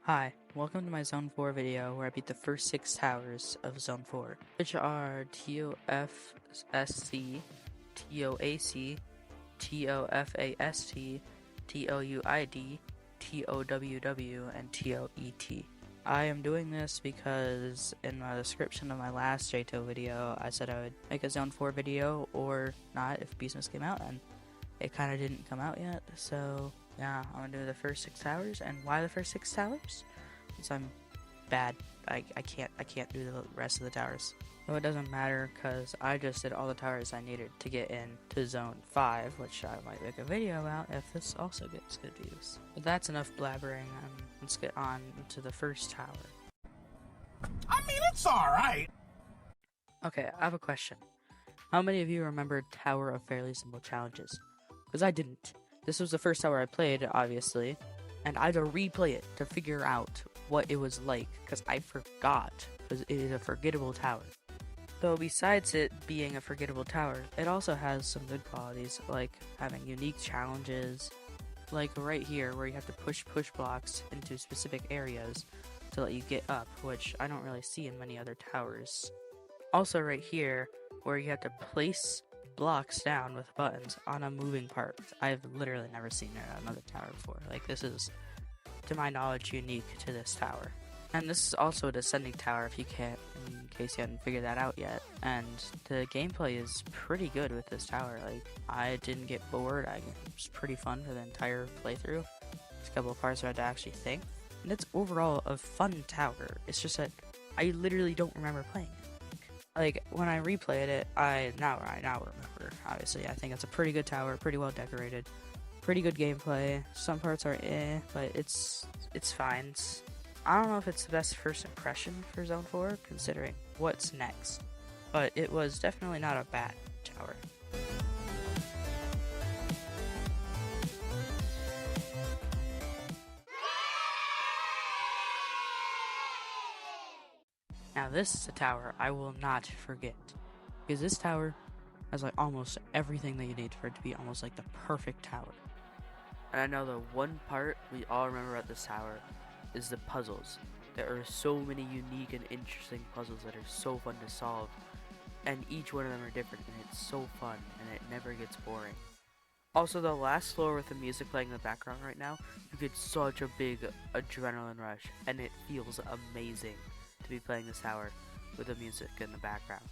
Hi, welcome to my Zone 4 video where I beat the first 6 towers of Zone 4, which are TOFSC, TOAC, TOFAST, TOUID, TOWW, and TOET. I am doing this because in the description of my last Jtoh video, I said I would make a Zone 4 video or not if Beastmas came out, and it kind of didn't come out yet, so yeah, I'm gonna do the first 6 towers. And why the first 6 towers? Because I'm bad. I can't do the rest of the towers. So it doesn't matter because I just did all the towers I needed to get into Zone 5, which I might make a video about if this also gets good views. But that's enough blabbering, and let's get on to the first tower. I mean, it's alright. Okay, I have a question. How many of you remember Tower of Fairly Simple Challenges? Because I didn't. This was the first tower I played, obviously, and I had to replay it to figure out what it was like, because I forgot, because it is a forgettable tower. Though besides it being a forgettable tower, it also has some good qualities, like having unique challenges, like right here where you have to push blocks into specific areas to let you get up, which I don't really see in many other towers. Also right here, where you have to place blocks down with buttons on a moving part. I've literally never seen it on another tower before. Like, this is, to my knowledge, unique to this tower. And this is also a descending tower if you can't, in case you haven't figured that out yet. And the gameplay is pretty good with this tower. Like, I didn't get bored. It was pretty fun for the entire playthrough. There's a couple of parts where I had to actually think. And it's overall a fun tower. It's just that I literally don't remember playing it. Like, when I replayed it, I now remember, obviously. I think it's a pretty good tower, pretty well decorated, pretty good gameplay. Some parts are but it's fine. I don't know if it's the best first impression for Zone 4, considering what's next, but it was definitely not a bad tower. Now this is a tower I will not forget, because this tower has like almost everything that you need for it to be almost like the perfect tower. And I know the one part we all remember at this tower is the puzzles. There are so many unique and interesting puzzles that are so fun to solve, and each one of them are different, and it's so fun, and it never gets boring. Also, the last floor with the music playing in the background right now, you get such a big adrenaline rush, and it feels amazing to be playing this tower with the music in the background.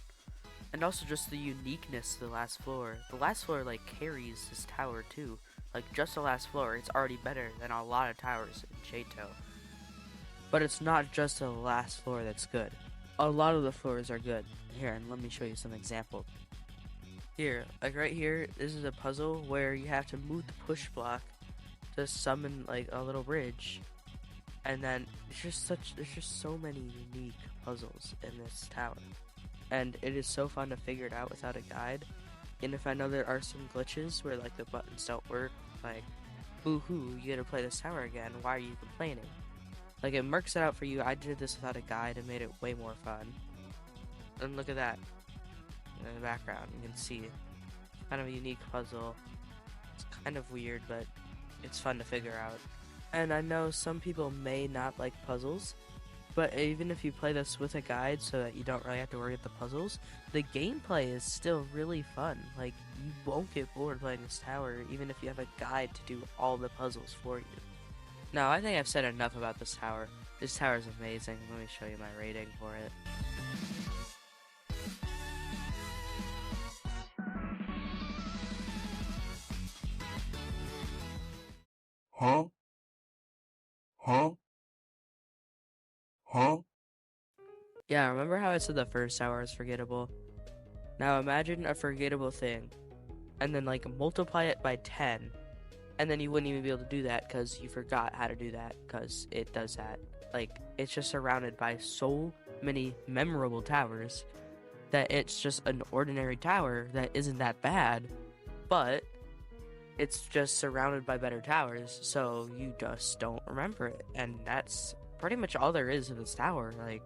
And also just the uniqueness of the last floor. The last floor like carries this tower too. Like, just the last floor, it's already better than a lot of towers in Jtoh. But it's not just the last floor that's good. A lot of the floors are good. Here, and let me show you some examples. Here, like right here, this is a puzzle where you have to move the push block to summon like a little bridge. And then there's just so many unique puzzles in this tower. And it is so fun to figure it out without a guide. And if I know there are some glitches where like the buttons don't work, like, boo-hoo, you gotta play this tower again, why are you complaining? Like, it marks it out for you. I did this without a guide and made it way more fun. And look at that. In the background, you can see kind of a unique puzzle. It's kind of weird, but it's fun to figure out. And I know some people may not like puzzles, but even if you play this with a guide so that you don't really have to worry about the puzzles, the gameplay is still really fun. Like, you won't get bored playing this tower, even if you have a guide to do all the puzzles for you. Now, I think I've said enough about this tower. This tower is amazing. Let me show you my rating for it. Huh? Yeah, remember how I said the first tower is forgettable? Now imagine a forgettable thing, and then like multiply it by 10, and then you wouldn't even be able to do that because you forgot how to do that, because it does that. Like, it's just surrounded by so many memorable towers that it's just an ordinary tower that isn't that bad, but it's just surrounded by better towers, so you just don't remember it. And that's pretty much all there is of this tower. Like,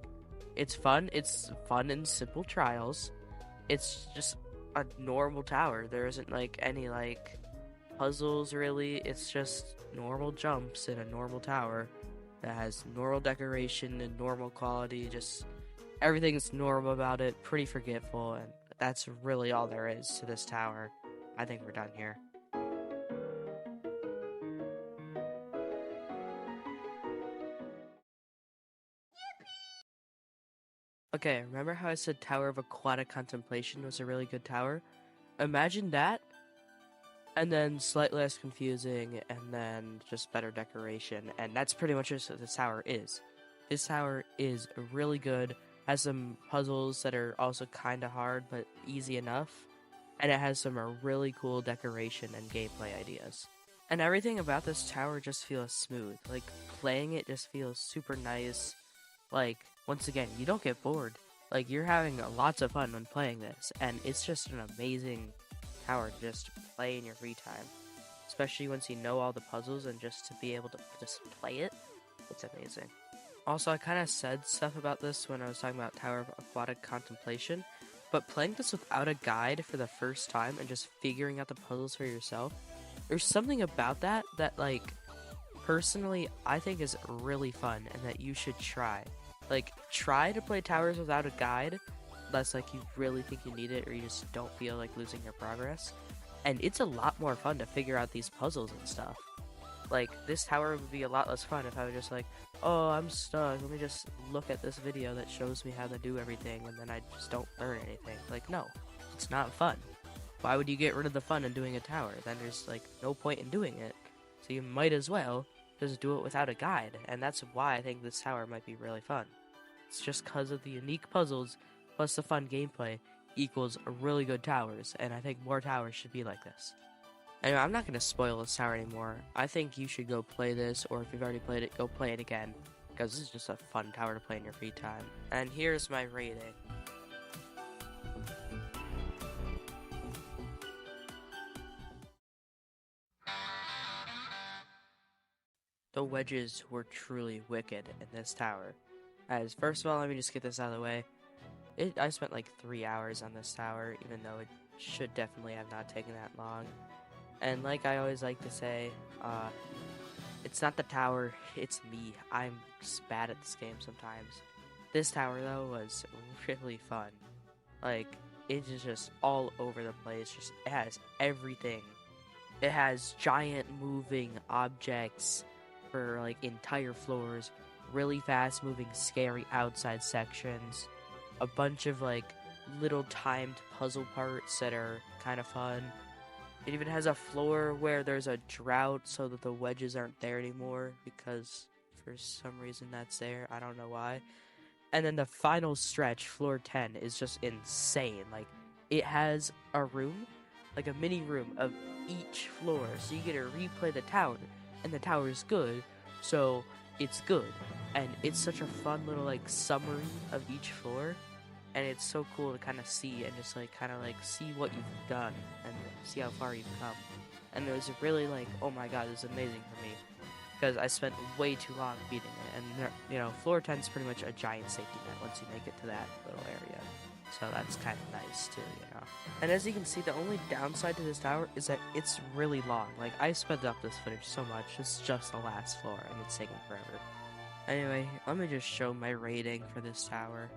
it's fun and simple trials. It's just a normal tower. There isn't like any like puzzles really. It's just normal jumps in a normal tower. that has normal decoration and normal quality, just everything's normal about it, pretty forgetful, and that's really all there is to this tower. I think we're done here. Okay, remember how I said Tower of Aquatic Contemplation was a really good tower? Imagine that, and then slightly less confusing, and then just better decoration, and that's pretty much just what this tower is. This tower is really good, has some puzzles that are also kind of hard, but easy enough, and it has some really cool decoration and gameplay ideas. And everything about this tower just feels smooth, like playing it just feels super nice. Like, once again, you don't get bored. Like, you're having lots of fun when playing this, and it's just an amazing tower to just play in your free time. Especially once you know all the puzzles and just to be able to just play it, it's amazing. Also, I kind of said stuff about this when I was talking about Tower of Aquatic Contemplation, but playing this without a guide for the first time and just figuring out the puzzles for yourself, there's something about that that, like, personally, I think is really fun and that you should try. Like, try to play towers without a guide, unless, like, you really think you need it or you just don't feel like losing your progress. And it's a lot more fun to figure out these puzzles and stuff. Like, this tower would be a lot less fun if I was just like, oh, I'm stuck, let me just look at this video that shows me how to do everything, and then I just don't learn anything. Like, no, it's not fun. Why would you get rid of the fun in doing a tower? Then there's, like, no point in doing it. So you might as well just do it without a guide, and that's why I think this tower might be really fun. It's just because of the unique puzzles, plus the fun gameplay, equals really good towers, and I think more towers should be like this. Anyway, I'm not going to spoil this tower anymore. I think you should go play this, or if you've already played it, go play it again, because this is just a fun tower to play in your free time. And here's my rating. The wedges were truly wicked in this tower. As first of all, let me just get this out of the way. I spent like 3 hours on this tower, even though it should definitely have not taken that long. And like I always like to say, it's not the tower, it's me. I'm just bad at this game sometimes. This tower, though, was really fun. Like, it is just all over the place. Just, it has everything. It has giant moving objects for, like, entire floors. Really fast moving, scary outside sections. A bunch of, like, little timed puzzle parts that are kind of fun. It even has a floor where there's a drought so that the wedges aren't there anymore because for some reason that's there. I don't know why. And then the final stretch, floor 10, is just insane. Like, it has a room, like a mini room of each floor. So you get to replay the tower, and the tower is good, so it's good. And it's such a fun little, like, summary of each floor. And it's so cool to kind of see and just, like, kind of, like, see what you've done and see how far you've come. And it was really, like, oh my god, it was amazing for me. Because I spent way too long beating it. And, you know, floor 10 is pretty much a giant safety net once you make it to that little area. So that's kind of nice, too, you know. And as you can see, the only downside to this tower is that it's really long. Like, I sped up this footage so much. It's just the last floor, and it's taking forever. Anyway, let me just show my rating for this tower.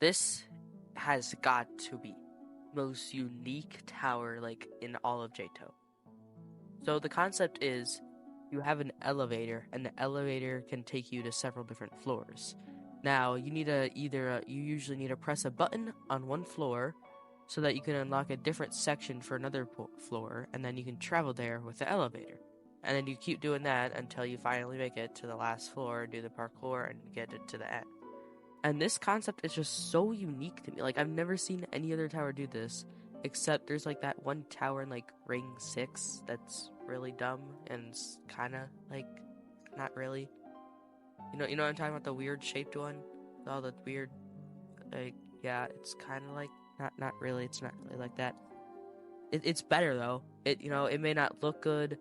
This has got to be most unique tower, like, in all of Jtoh. So the concept is you have an elevator, and the elevator can take you to several different floors. Now, you need to you usually need to press a button on one floor so that you can unlock a different section for another floor, and then you can travel there with the elevator. And then you keep doing that until you finally make it to the last floor, do the parkour, and get it to the end. And this concept is just so unique to me. Like, I've never seen any other tower do this, except there's, like, that one tower in, like, Ring 6 that's really dumb and kind of, like, not really. You know what I'm talking about? The weird shaped one? All the weird, like, yeah, it's kind of like, not really, it's not really like that. It's better, though. It may not look good,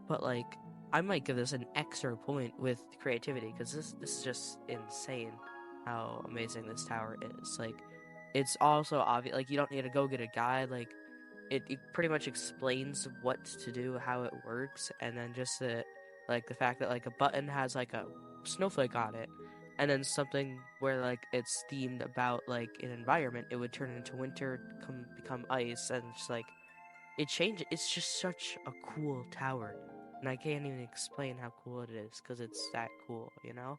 but, like, I might give this an extra point with creativity, because this is just insane. how amazing this tower is. Like, it's also obvious. Like, you don't need to go get a guide. Like, it pretty much explains what to do, how it works, and then just the fact that like a button has like a snowflake on it, and then something where like it's themed about like an environment, it would turn into winter, become ice, and just like it changes. It's just such a cool tower, and I can't even explain how cool it is because it's that cool, you know?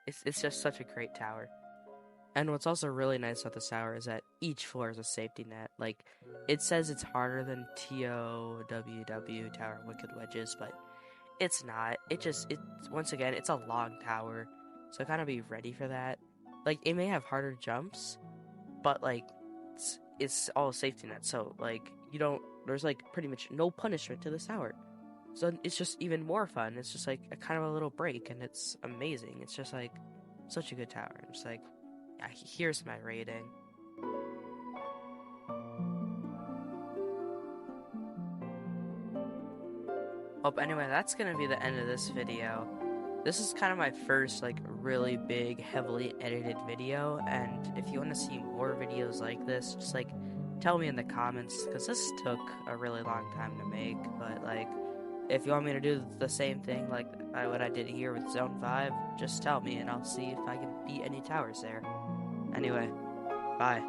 It's just such a great tower. And what's also really nice about this tower is that each floor is a safety net. Like, it says it's harder than TOWW Tower Wicked Wedges, but it's not. Once again, it's a long tower, so kind of be ready for that. Like, it may have harder jumps, but like, it's all safety net. So like, there's like pretty much no punishment to this tower. So it's just even more fun. It's just like a kind of a little break, and it's amazing. It's just like such a good tower. I'm just like, yeah, here's my rating. Oh, but anyway, that's gonna be the end of this video. This is kind of my first like really big, heavily edited video, and if you want to see more videos like this, just like tell me in the comments, because this took a really long time to make. But like, if you want me to do the same thing like what I did here with Zone 5, just tell me and I'll see if I can beat any towers there. Anyway, bye.